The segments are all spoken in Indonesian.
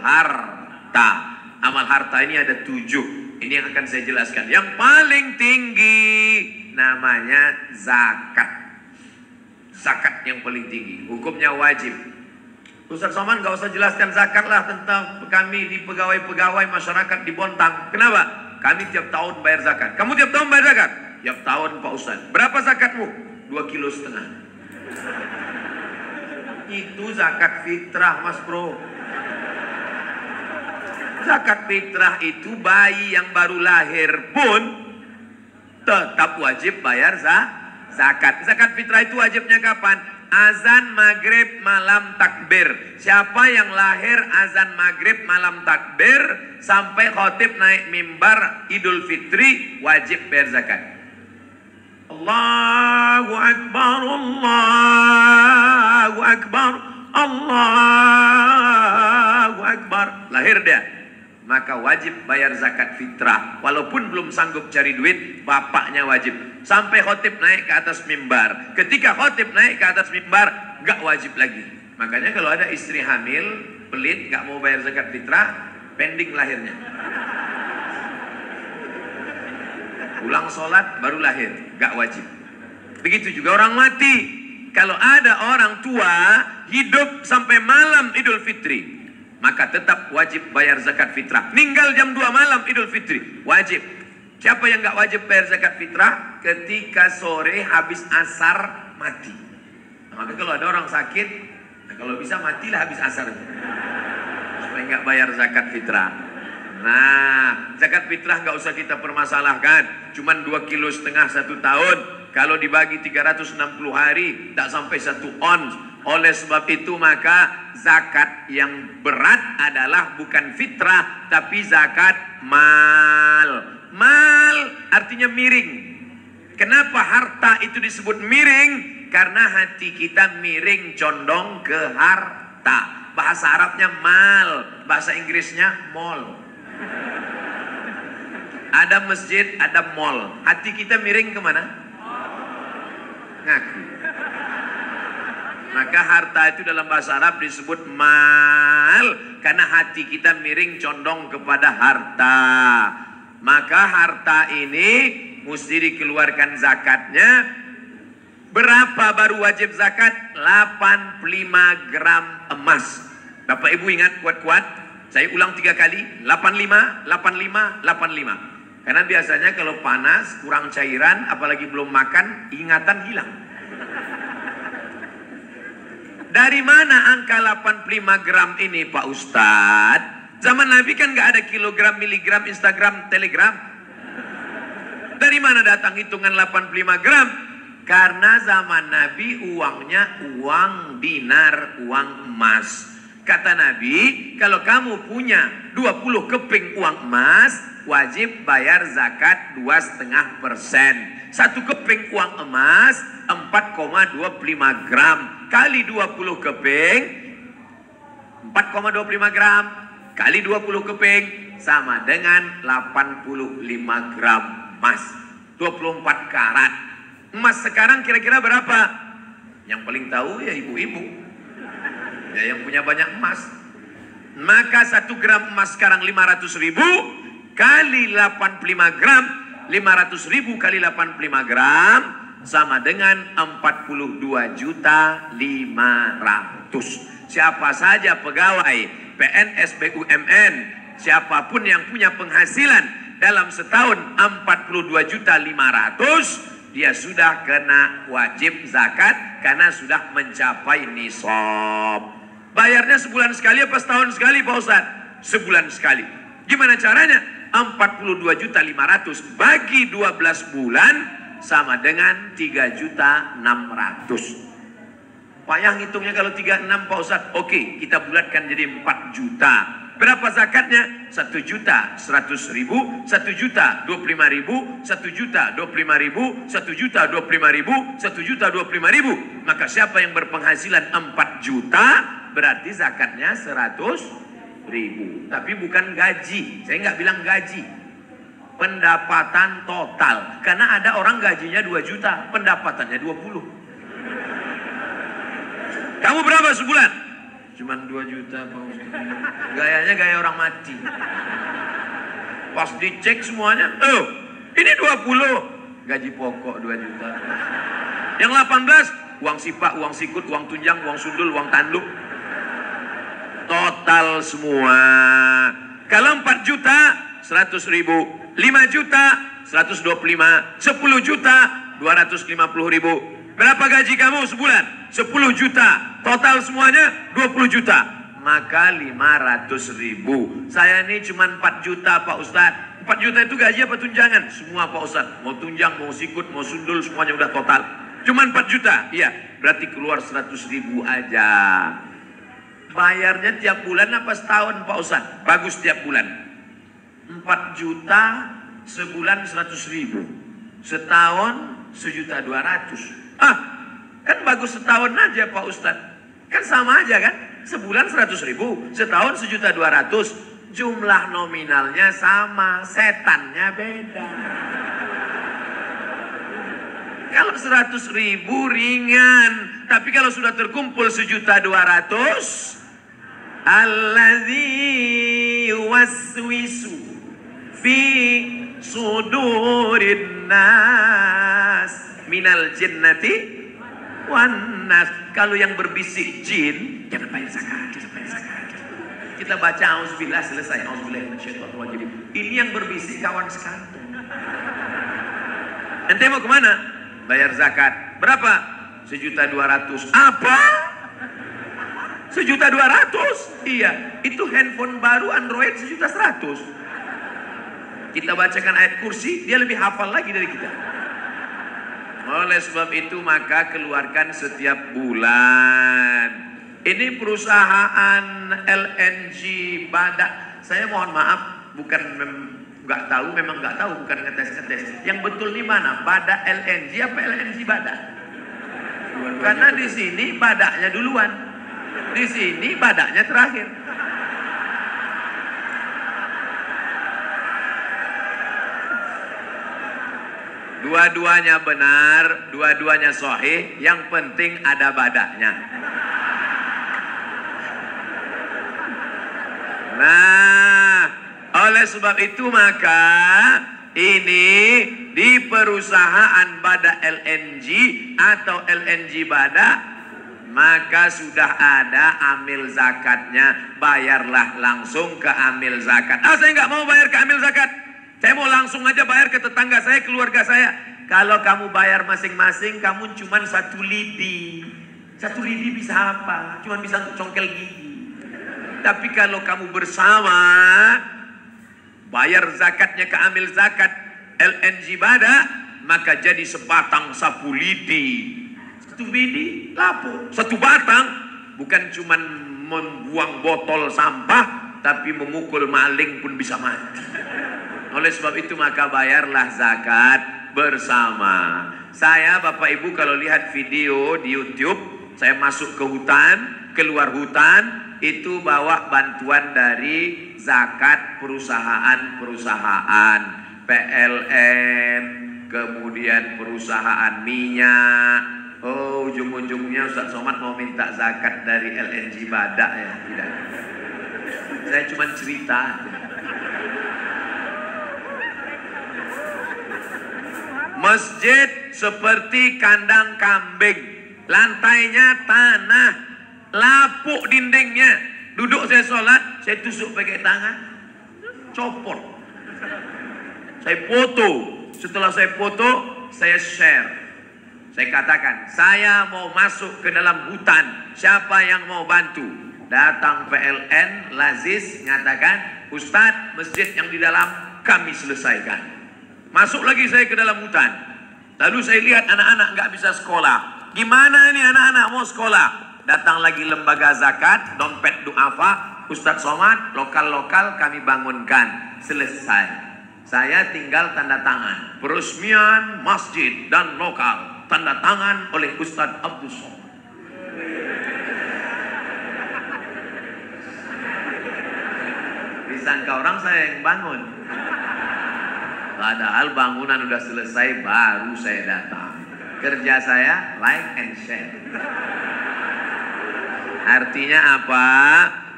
harta. Amal harta ini ada 7. Ini yang akan saya jelaskan. Yang paling tinggi namanya zakat. Zakat yang paling tinggi. Hukumnya wajib. Ustaz Somad gak usah jelaskan zakat lah tentang kami di pegawai-pegawai masyarakat di Bontang. Kenapa? Kami tiap tahun bayar zakat. Kamu tiap tahun bayar zakat? Tiap tahun Pak Ustaz. Berapa zakatmu? 2,5 kilo. Itu zakat fitrah Mas Bro. Zakat fitrah itu bayi yang baru lahir pun tetap wajib bayar zakat. Zakat fitrah itu wajibnya kapan? Azan maghrib malam takbir. Siapa yang lahir azan maghrib malam takbir sampai khotib naik mimbar Idul Fitri wajib bayar zakat. Allahu Akbar, Allahu Akbar, Allahu Akbar. Lahir dia, maka wajib bayar zakat fitrah. Walaupun belum sanggup cari duit, bapaknya wajib. Sampai khotib naik ke atas mimbar. Ketika khotib naik ke atas mimbar, gak wajib lagi. Makanya kalau ada istri hamil, pelit, gak mau bayar zakat fitrah, pending lahirnya. Pulang sholat, baru lahir, gak wajib. Begitu juga orang mati. Kalau ada orang tua hidup sampai malam Idul Fitri, maka tetap wajib bayar zakat fitrah. Ninggal jam 2 malam Idul Fitri, wajib. Siapa yang gak wajib bayar zakat fitrah? Ketika sore habis asar mati. Nah, maka kalau ada orang sakit, kalau bisa matilah habis asar, supaya gak bayar zakat fitrah. Nah, zakat fitrah gak usah kita permasalahkan. Cuman 2,5 kilo 1 tahun. Kalau dibagi 360 hari, tak sampai 1 ons. Oleh sebab itu maka zakat yang berat adalah bukan fitrah, tapi zakat mal. Mal artinya miring. Kenapa harta itu disebut miring? Karena hati kita miring condong ke harta. Bahasa Arabnya mal, bahasa Inggrisnya mall. Ada masjid, ada mall. Hati kita miring kemana? Ngaku. Maka harta itu dalam bahasa Arab disebut mal, karena hati kita miring condong kepada harta. Maka harta ini mesti dikeluarkan zakatnya. Berapa baru wajib zakat? 85 gram emas. Bapak Ibu ingat kuat-kuat? Saya ulang 3 kali. 85, 85, 85. Karena biasanya kalau panas, kurang cairan, apalagi belum makan, ingatan hilang. Dari mana angka 85 gram ini Pak Ustadz? Zaman Nabi kan gak ada kilogram, miligram, Instagram, telegram. Dari mana datang hitungan 85 gram? Karena zaman Nabi uangnya uang dinar, uang emas. Kata Nabi, kalau kamu punya 20 keping uang emas, wajib bayar zakat 2,5%. 1 keping uang emas 4,25 gram. Kali 20 keping 4,25 gram. Kali 20 keping sama dengan 85 gram emas. 24 karat. Emas sekarang kira-kira berapa? Yang paling tahu ya ibu-ibu. Ya yang punya banyak emas. Maka 1 gram emas sekarang 500.000 kali 85 gram. 500.000 kali 85 gram sama dengan 42.500.000. Siapa saja pegawai PNS BUMN, siapapun yang punya penghasilan dalam setahun 42.500.000, dia sudah kena wajib zakat karena sudah mencapai nisab. Bayarnya sebulan sekali apa setahun sekali Pak Ustaz? Sebulan sekali. Gimana caranya? 42.500.000 bagi 12 bulan sama dengan 3.600.000. Payah ngitungnya kalau 36 Pak Ustaz. Oke, kita bulatkan jadi 4 juta. Berapa zakatnya? 1.100.000, 1.025.000, 1.025.000, 1.025.000, 1.025.000, 1.025.000. Maka siapa yang berpenghasilan 4 juta berarti zakatnya 100.000. Tapi bukan gaji. Saya nggak bilang gaji. Pendapatan total. Karena ada orang gajinya 2 juta, pendapatannya 20. Kamu berapa sebulan? Cuman 2 juta Pak Ustaz. Gayanya gaya orang mati. Pas dicek semuanya, oh ini 20. Gaji pokok 2 juta. Yang 18, uang sipak, uang sikut, uang tunjang, uang sundul, uang tanduk. Total semua. Kalau 4 juta, 100 ribu. 5 juta, 125. 10 juta, 250 ribu. Berapa gaji kamu sebulan? 10 juta. Total semuanya 20 juta. Maka 500 ribu. Saya ini cuma 4 juta Pak Ustadz. 4 juta itu gaji apa tunjangan? Semua Pak Ustadz. Mau tunjang, mau sikut, mau sundul, semuanya udah total. Cuma 4 juta. Iya, berarti keluar 100 ribu aja. Bayarnya tiap bulan apa setahun Pak Ustadz? Bagus tiap bulan. 4 juta sebulan 100 ribu. Setahun 1.200.000. Kan bagus setahun aja Pak Ustadz. Kan sama aja kan? Sebulan 100 ribu, setahun 1.200.000. Jumlah nominalnya sama, setannya beda. Kalau 100 ribu ringan, tapi kalau sudah terkumpul 1.200.000, alladzi yuwaswisu fi sudurin nas minal jinnati wan nas. Kalau yang berbisik jin, jangan bayar zakat, jangan bayar zakat. Kita baca auzubillah selesai, auzubillah minasyaitonir. Ini yang berbisik kawan sekantong. Ente mau kemana? Bayar zakat. Berapa? 1.200.000. Apa? 1.200.000? Iya, itu handphone baru Android 1.100.000. Kita bacakan ayat kursi, dia lebih hafal lagi dari kita. Oleh sebab itu maka keluarkan setiap bulan. Ini perusahaan LNG Badak. Saya mohon maaf, bukan nggak tahu, memang nggak tahu, bukan ngetes-ngetes. Yang betul di mana? Badak LNG apa LNG Badak? Karena di sini badaknya duluan, di sini badaknya terakhir. Dua-duanya benar, dua-duanya sahih. Yang penting ada badaknya. Nah, oleh sebab itu maka ini di perusahaan Badak LNG atau LNG Badak, maka sudah ada amil zakatnya. Bayarlah langsung ke amil zakat. Saya nggak mau bayar ke amil zakat. Saya mau langsung aja bayar ke tetangga saya, keluarga saya. Kalau kamu bayar masing-masing, kamu cuma 1 lidi. 1 lidi bisa apa? Cuma bisa untuk congkel gigi. Tapi kalau kamu bersama, bayar zakatnya ke amil zakat LNG Badak, maka jadi sebatang 1 lidi. 1 lidi, lapo. 1 batang, bukan cuma membuang botol sampah, tapi memukul maling pun bisa mati. Oleh sebab itu maka bayarlah zakat bersama. Saya Bapak Ibu kalau lihat video di YouTube, saya masuk ke hutan, keluar hutan, itu bawa bantuan dari zakat perusahaan-perusahaan PLN, kemudian perusahaan minyak. Oh, ujung-ujungnya Ustaz Somad mau minta zakat dari LNG Badak ya? Tidak. Saya cuma cerita. Masjid seperti kandang kambing, lantainya tanah, lapuk dindingnya. Duduk saya sholat, saya tusuk pakai tangan, copot. Saya foto. Setelah saya foto, saya share. Saya katakan, saya mau masuk ke dalam hutan. Siapa yang mau bantu? Datang PLN, Lazis, ngatakan, Ustadz, masjid yang di dalam kami selesaikan. Masuk lagi saya ke dalam hutan. Lalu saya lihat anak-anak nggak bisa sekolah. Gimana ini anak-anak mau sekolah? Datang lagi lembaga zakat, dompet duafa, Ustadz Somad, lokal-lokal kami bangunkan. Selesai. Saya tinggal tanda tangan. Peresmian masjid dan lokal. Tanda tangan oleh Ustadz Abdul Somad. Disangka orang saya yang bangun. Padahal bangunan udah selesai baru saya datang. Kerja saya like and share. Artinya apa?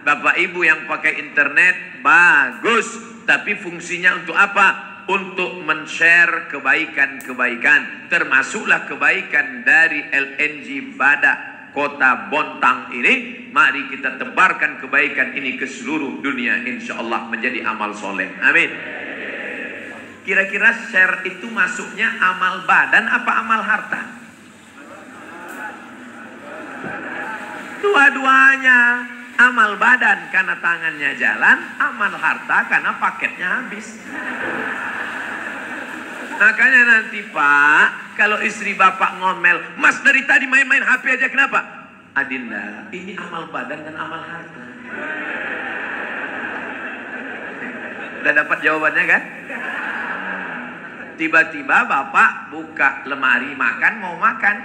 Bapak Ibu yang pakai internet bagus, tapi fungsinya untuk apa? Untuk men-share kebaikan-kebaikan, termasuklah kebaikan dari LNG Badak Kota Bontang ini. Mari kita tebarkan kebaikan ini ke seluruh dunia, insya Allah menjadi amal soleh. Amin. Kira-kira share itu masuknya amal badan apa amal harta? Dua-duanya. Amal badan karena tangannya jalan, amal harta karena paketnya habis. Makanya nanti Pak, kalau istri Bapak ngomel, Mas dari tadi main-main HP aja, kenapa? Adinda, ini amal badan dan amal harta. Udah dapat jawabannya kan? Tiba-tiba Bapak buka lemari makan, mau makan.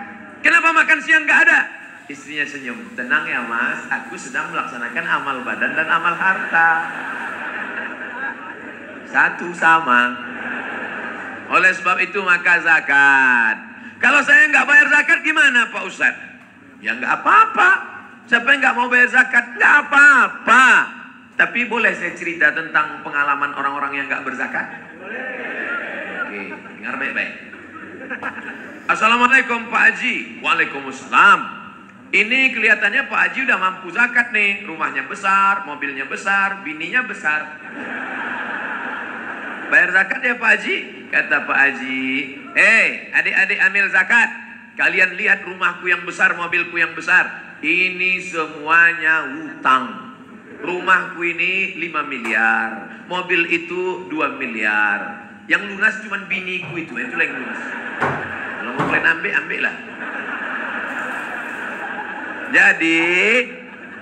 Kenapa makan siang nggak ada? Istrinya senyum, tenang ya Mas, aku sedang melaksanakan amal badan dan amal harta. Satu sama. Oleh sebab itu maka zakat. Kalau saya nggak bayar zakat gimana Pak Ustadz? Ya nggak apa-apa. Siapa yang nggak mau bayar zakat? Nggak apa-apa. Tapi boleh saya cerita tentang pengalaman orang-orang yang nggak berzakat? Oke, dengar baik-baik. Assalamualaikum Pak Haji. Waalaikumsalam. Ini kelihatannya Pak Haji udah mampu zakat nih. Rumahnya besar, mobilnya besar, bininya besar. Bayar zakat ya Pak Haji? Kata Pak Haji, hei adik-adik amil zakat. Kalian lihat rumahku yang besar, mobilku yang besar. Ini semuanya hutang. Rumahku ini 5 miliar. Mobil itu 2 miliar. Yang lunas cuma biniku itulah yang lunas. Kalau mau kalian ambil lah. Jadi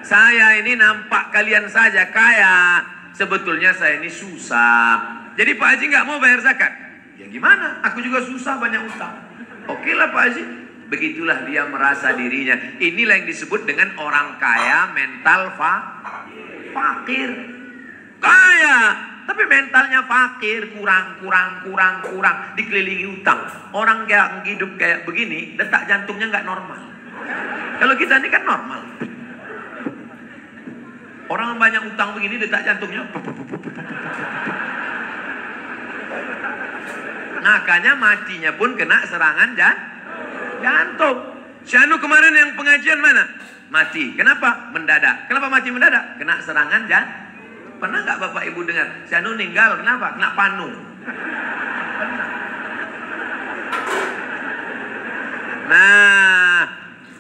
saya ini nampak kalian saja kaya, sebetulnya saya ini susah. Jadi Pak Haji nggak mau bayar zakat. Ya gimana? Aku juga susah, banyak utang. Oke lah Pak Haji. Begitulah dia merasa dirinya. Inilah yang disebut dengan orang kaya mental fakir. Kaya, tapi mentalnya fakir, kurang. Dikelilingi utang. Orang yang hidup kayak begini, detak jantungnya nggak normal. Kalau kita ini kan normal. Orang banyak utang begini detak jantungnya. Makanya matinya pun kena serangan jantung. Syanu kemarin yang pengajian mana? Mati. Kenapa? Mendadak. Kenapa mati mendadak? Kena serangan jantung. Pernah nggak Bapak Ibu dengar? Syanu meninggal. Kenapa? Kena panu. Nah,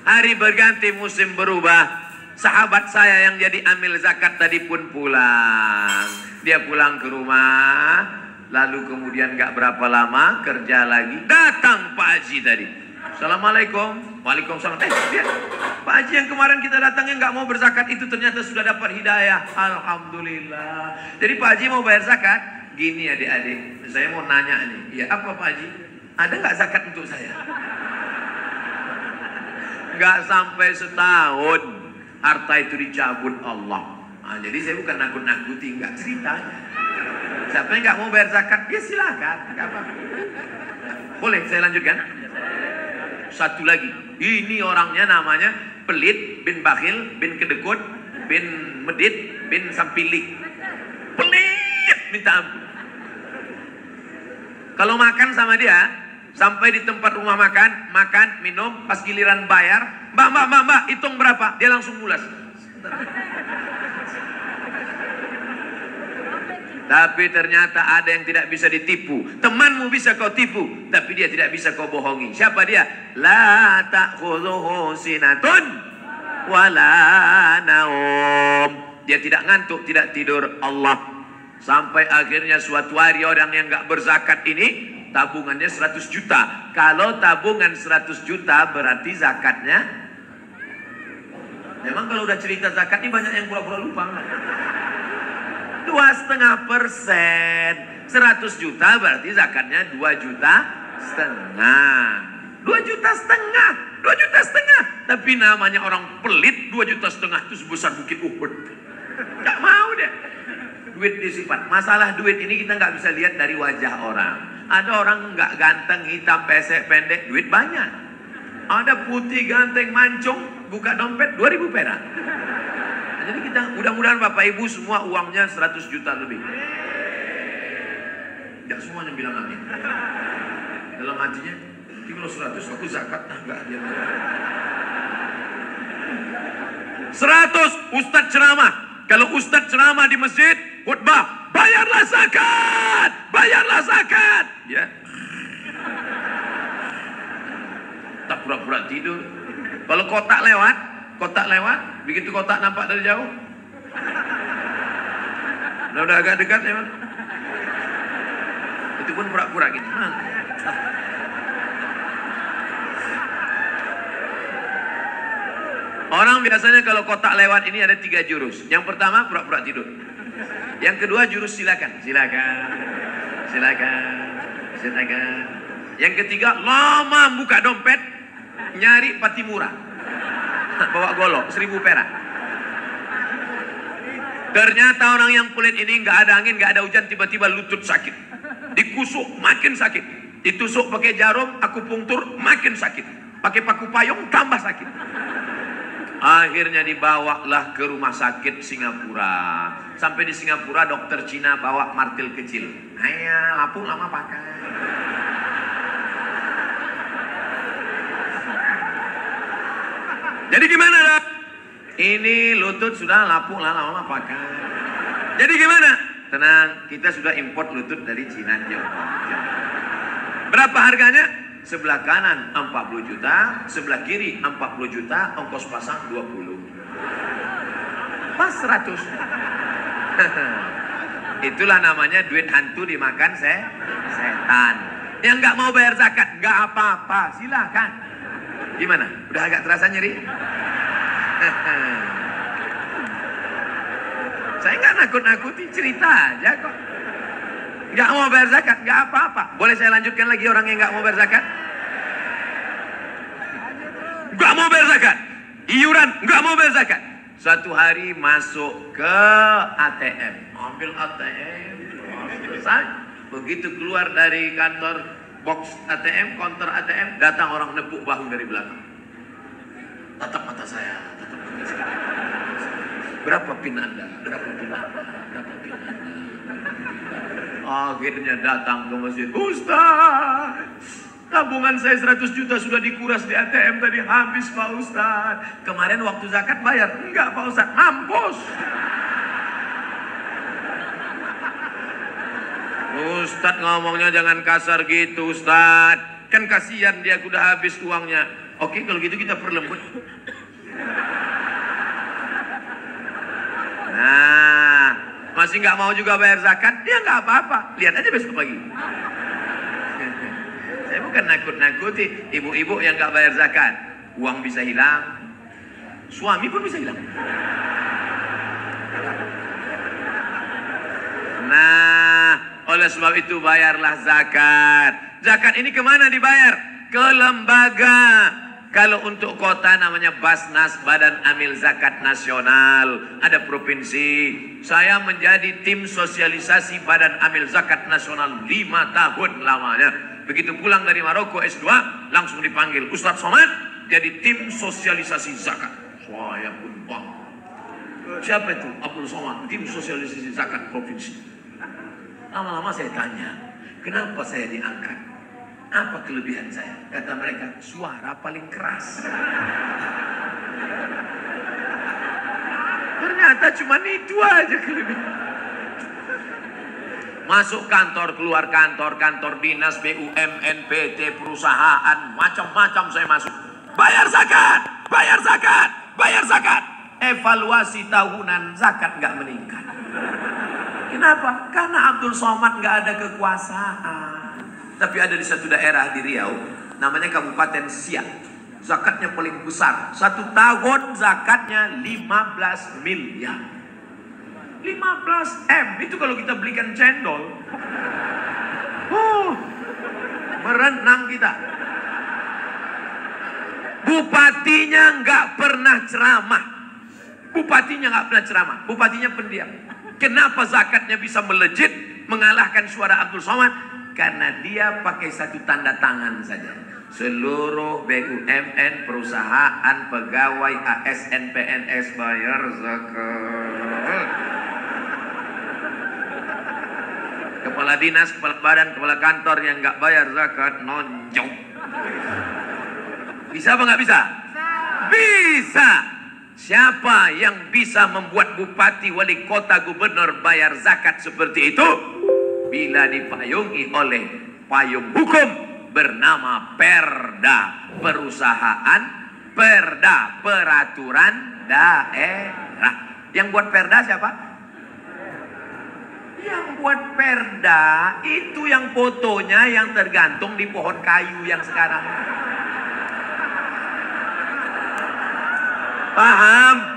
hari berganti musim berubah. Sahabat saya yang jadi amil zakat tadi pun pulang. Dia pulang ke rumah, lalu kemudian gak berapa lama kerja lagi. Datang Pak Haji tadi. Assalamualaikum. Waalaikumsalam. Dia, Pak Haji yang kemarin kita datangnya gak mau berzakat itu ternyata sudah dapat hidayah. Alhamdulillah. Jadi Pak Haji mau bayar zakat. Gini adik-adik, saya mau nanya nih. Ya apa Pak Haji? Ada gak zakat untuk saya? Gak sampai setahun harta itu dicabut Allah. Nah, jadi saya bukan nakut-nakuti, enggak ceritanya. Siapa yang nggak mau bayar zakat, ya silakan, nggak apa-apa. Boleh saya lanjutkan? Satu lagi, ini orangnya namanya pelit, bin bakhil, bin kedekut, bin medit, bin sampili. Pelit, minta ampun. Kalau makan sama dia, sampai di tempat rumah makan, minum, pas giliran bayar, Mbak, hitung berapa? Dia langsung mulas. Tapi ternyata ada yang tidak bisa ditipu. Temanmu bisa kau tipu, tapi dia tidak bisa kau bohongi. Siapa dia? La ta'khudhuhu sinatun wala naum. Dia tidak ngantuk, tidak tidur. Allah. Sampai akhirnya suatu hari orang yang gak berzakat ini tabungannya 100 juta. Kalau tabungan 100 juta berarti zakatnya. Memang kalau udah cerita zakat ini banyak yang pura-pura lupa. 2,5%. 100 juta berarti zakatnya 2,5 juta. 2,5 juta. 2,5 juta. Tapi namanya orang pelit, 2,5 juta itu sebesar bukit Uhud. Gak mau deh. Duit disifat. Masalah duit ini kita nggak bisa lihat dari wajah orang. Ada orang nggak ganteng, hitam, pesek, pendek, duit banyak. Ada putih, ganteng, mancung, buka dompet 2.000 perak. Nah, jadi kita mudah-mudahan Bapak Ibu semua uangnya 100 juta lebih. Tidak semuanya bilang amin. Dalam hatinya, kalau 100 aku zakat, enggak dia. 100 Ustadz ceramah. Kalau Ustadz ceramah di masjid, khutbah, bayarlah zakat, bayarlah zakat. Ya. Tak pura-pura tidur. Kalau kotak lewat, begitu kotak nampak dari jauh. Udah agak dekat lewat. Itu pun pura-pura gitu. Orang biasanya kalau kotak lewat ini ada 3 jurus. Yang pertama pura-pura tidur. Yang kedua jurus silakan. Yang ketiga lama buka dompet, nyari Patimura. Bawa golok 1.000 perak. Ternyata orang yang kulit ini nggak ada angin, nggak ada hujan, tiba-tiba lutut sakit. Dikusuk makin sakit. Ditusuk pakai jarum, akupunktur makin sakit. Pakai paku payung tambah sakit. Akhirnya dibawalah ke rumah sakit Singapura. Sampai di Singapura dokter Cina bawa martil kecil. Ayah, lapung lama pakai. Jadi gimana dok? Ini lutut sudah lapung lama pakai. Jadi gimana? Tenang, kita sudah import lutut dari Cina. Berapa harganya? Sebelah kanan 40 juta, sebelah kiri 40 juta, ongkos pasang 20. Pas 100. Itulah namanya duit hantu dimakan setan. Yang nggak mau bayar zakat, nggak apa-apa, silakan. Gimana? Udah agak terasa nyeri? Saya nggak nakut-nakuti, cerita aja kok. Nggak mau bayar zakat, nggak apa-apa. Boleh saya lanjutkan lagi orang yang nggak mau bayar zakat? Nggak mau bayar zakat, iuran nggak mau bayar zakat. Suatu hari masuk ke ATM, ambil ATM, selesai. Begitu keluar dari kantor box ATM, counter ATM, datang orang nepuk bahu dari belakang. Tatap mata saya, tatap mata saya. Berapa pin Anda? Berapa pin Anda? Berapa pin Anda? Akhirnya datang ke masjid. Ustaz, tabungan saya 100 juta sudah dikuras di ATM tadi, habis Pak Ustaz. Kemarin waktu zakat bayar? Enggak Pak Ustaz, mampus. Ustaz ngomongnya jangan kasar gitu Ustaz. Kan kasihan dia udah habis uangnya. Oke kalau gitu kita perlembut. Nah, masih nggak mau juga bayar zakat? Ya nggak apa-apa. Lihat aja besok pagi. Saya bukan nakut-nakuti ibu-ibu yang nggak bayar zakat. Uang bisa hilang, suami pun bisa hilang. Nah, oleh sebab itu bayarlah zakat. Zakat ini kemana dibayar? Ke lembaga. Kalau untuk kota namanya Basnas, Badan Amil Zakat Nasional. Ada provinsi. Saya menjadi tim sosialisasi Badan Amil Zakat Nasional 5 tahun lamanya. Begitu pulang dari Maroko S2, langsung dipanggil Ustadz Somad jadi tim sosialisasi zakat. Saya pun bang. Siapa itu? Abdul Somad, tim sosialisasi zakat provinsi. Lama-lama saya tanya, kenapa saya diangkat? Apa kelebihan saya? Kata mereka, suara paling keras. Ternyata cuma itu aja kelebihan. Masuk kantor, keluar kantor, kantor dinas, BUMN, PT, perusahaan, macam-macam saya masuk. Bayar zakat, bayar zakat, bayar zakat. Evaluasi tahunan zakat nggak meningkat. Kenapa? Karena Abdul Somad nggak ada kekuasaan. Tapi ada di satu daerah di Riau, namanya Kabupaten Siak. Zakatnya paling besar. 1 tahun zakatnya 15 miliar. 15 M. Itu kalau kita belikan cendol. Merenang kita. Bupatinya nggak pernah ceramah. Bupatinya nggak pernah ceramah. Bupatinya pendiam. Kenapa zakatnya bisa melejit mengalahkan suara Abdul Somad? Karena dia pakai satu tanda tangan saja. Seluruh BUMN, perusahaan, pegawai, ASN, PNS bayar zakat. Kepala dinas, kepala badan, kepala kantor yang nggak bayar zakat nonjok. Bisa apa nggak bisa? Bisa. Siapa yang bisa membuat bupati, wali kota, gubernur bayar zakat seperti itu? Bila dipayungi oleh payung hukum bernama Perda, perusahaan, Perda, peraturan daerah. Yang buat Perda siapa? Yang buat Perda itu yang fotonya yang tergantung di pohon kayu yang sekarang. Paham?